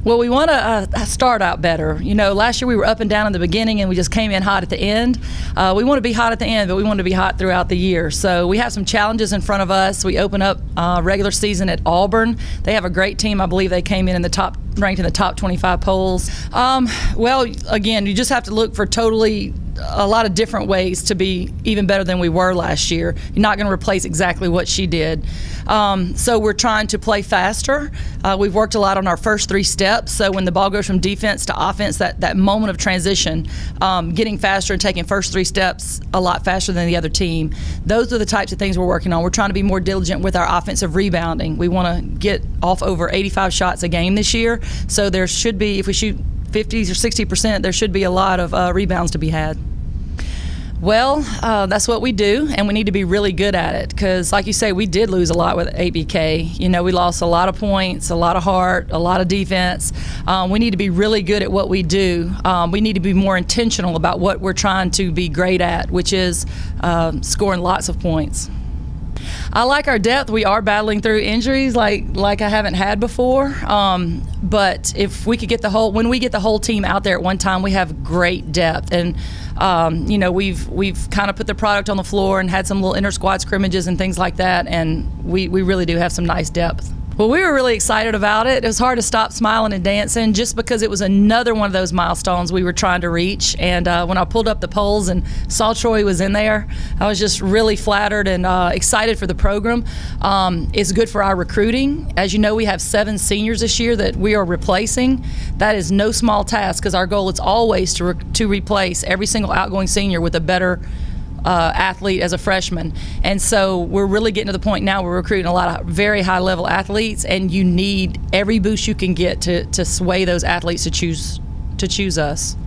Well, we want to start out better. You know, last year we were up and down in the beginning and we just came in hot at the end. We want to be hot at the end, but we want to be hot throughout the year. So we have some challenges in front of us. We open up regular season at Auburn. They have a great team. I believe they came in the top, ranked in the top 25 polls. Well, again, you just have to look for a lot of different ways to be even better than we were last year. You're not going to replace exactly what she did. So we're trying to play faster. We've worked a lot on our first 3 steps. So when the ball goes from defense to offense, that moment of transition, getting faster and taking first 3 steps a lot faster than the other team. Those are the types of things we're working on. We're trying to be more diligent with our offensive rebounding. We want to get off over 85 shots a game this year. So there should be, if we shoot 50 or 60%, there should be a lot of rebounds to be had. Well, that's what we do, and we need to be really good at it because, like you say, we did lose a lot with ABK. You know, we lost a lot of points, a lot of heart, a lot of defense. We need to be really good at what we do. We need to be more intentional about what we're trying to be great at, which is scoring lots of points. I like our depth. We are battling through injuries like I haven't had before. But if we could get when we get the whole team out there at one time, we have great depth. And you know, we've kind of put the product on the floor and had some little inter squad scrimmages and things like that. And we really do have some nice depth. Well, we were really excited about it. It was hard to stop smiling and dancing just because it was another one of those milestones we were trying to reach. And when I pulled up the polls and saw Troy was in there, I was just really flattered and excited for the program. It's good for our recruiting. As you know, we have 7 seniors this year that we are replacing. That is no small task because our goal is always to replace every single outgoing senior with a better athlete as a freshman. And so we're really getting to the point now we're recruiting a lot of very high level athletes, and you need every boost you can get to sway those athletes to choose us.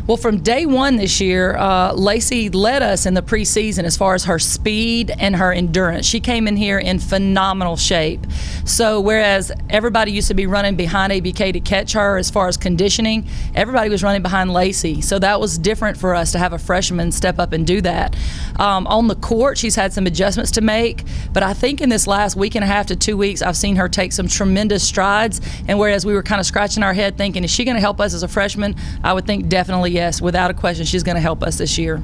Well, from day one this year, Lacey led us in the preseason as far as her speed and her endurance. She came in here in phenomenal shape. So whereas everybody used to be running behind ABK to catch her as far as conditioning, everybody was running behind Lacey. So that was different for us to have a freshman step up and do that. On the court, she's had some adjustments to make, but I think in this last week and a half to 2 weeks, I've seen her take some tremendous strides. And whereas we were kind of scratching our head thinking, is she going to help us as a freshman? I would think definitely yes, without a question, she's going to help us this year.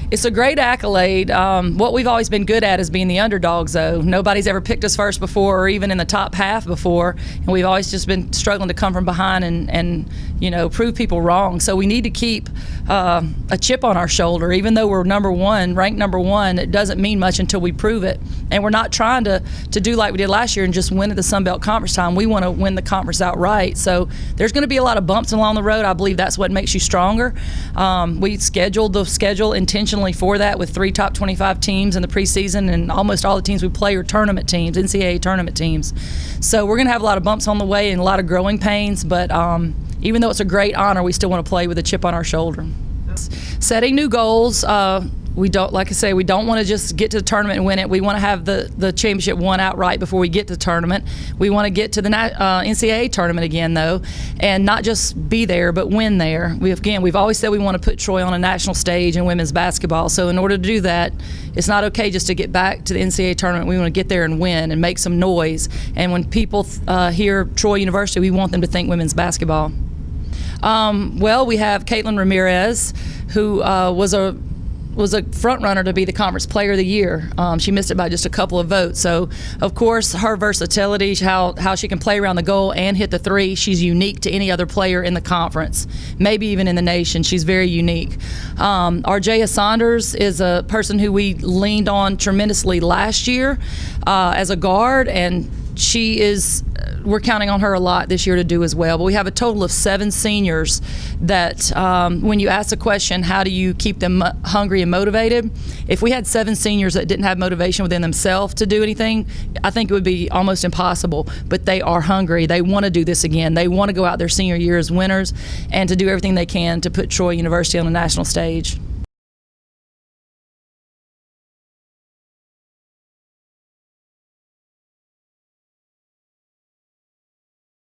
It's a great accolade. What we've always been good at is being the underdogs, though. Nobody's ever picked us first before or even in the top half before, and we've always just been struggling to come from behind and you know, prove people wrong. So we need to keep a chip on our shoulder. Even though we're number one, ranked number one, it doesn't mean much until we prove it. And we're not trying to do like we did last year and just win at the Sun Belt Conference time. We want to win the conference outright. So there's going to be a lot of bumps along the road. I believe that's what makes you stronger. We scheduled the schedule intentionally for that with 3 top 25 teams in the preseason, and almost all the teams we play are tournament teams, NCAA tournament teams. So we're going to have a lot of bumps on the way and a lot of growing pains, but even though it's a great honor, we still want to play with a chip on our shoulder. Setting new goals. We don't, like I say, we don't want to just get to the tournament and win it. We want to have the championship won outright before we get to the tournament. We want to get to the NCAA tournament again, though, and not just be there, but win there. We've always said we want to put Troy on a national stage in women's basketball. So in order to do that, it's not okay just to get back to the NCAA tournament. We want to get there and win and make some noise. And when people hear Troy University, we want them to think women's basketball. Well, we have Caitlin Ramirez, who was a front runner to be the conference player of the year. She missed it by just a couple of votes. So, of course, her versatility, how she can play around the goal and hit the 3, she's unique to any other player in the conference, maybe even in the nation. She's very unique. Arjaya Saunders is a person who we leaned on tremendously last year as a guard, and we're counting on her a lot this year to do as well. But we have a total of 7 seniors that when you ask the question, how do you keep them hungry and motivated? If we had 7 seniors that didn't have motivation within themselves to do anything, I think it would be almost impossible. But they are hungry. They want to do this again. They want to go out their senior year as winners and to do everything they can to put Troy University on the national stage.